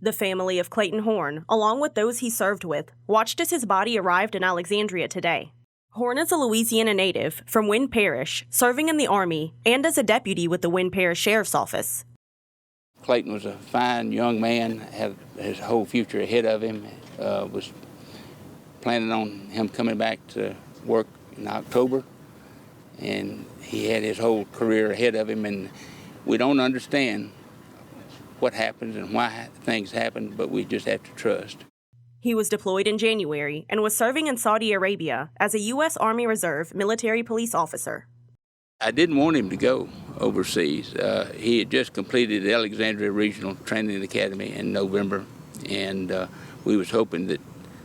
The family of Clayton Horn, along with those he served with, watched as his body arrived in Alexandria today. Horn is a Louisiana native from Wynn Parish, serving in the Army and as a deputy with the Wynn Parish Sheriff's Office. Clayton was a fine young man, had his whole future ahead of him, was planning on him coming back to work in October, and he had his whole career ahead of him, and we don't understand what happens and why things happen, but we just have to trust. He was deployed in January and was serving in Saudi Arabia as a U.S. Army Reserve military police officer. I didn't want him to go overseas. He had just completed the Alexandria Regional Training Academy in November, and we was hoping that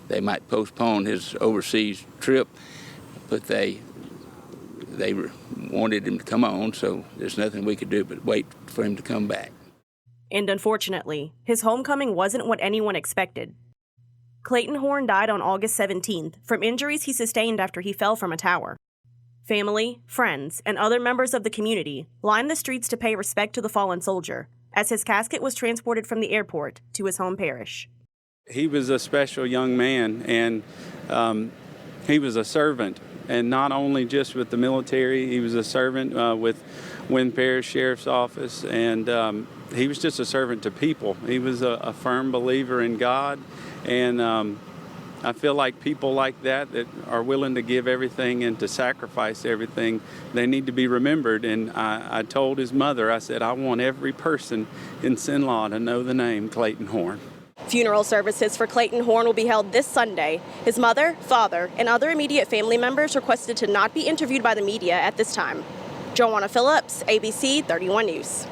they might postpone his overseas trip, but they wanted him to come on, so there's nothing we could do but wait for him to come back. And unfortunately, his homecoming wasn't what anyone expected. Clayton Horn died on August 17th from injuries he sustained after he fell from a tower. Family, friends, and other members of the community lined the streets to pay respect to the fallen soldier as his casket was transported from the airport to his home parish. He was a special young man, and he was a servant, and not only just with the military, he was a servant with Wynn Parish Sheriff's Office, and he was just a servant to people. He was a firm believer in God, and I feel like people like that are willing to give everything and to sacrifice everything, they need to be remembered. And I told his mother, I said, I want every person in Cenla to know the name Clayton Horn. Funeral services for Clayton Horn will be held this Sunday. His mother, father, and other immediate family members requested to not be interviewed by the media at this time. Joanna Phillips, ABC 31 News.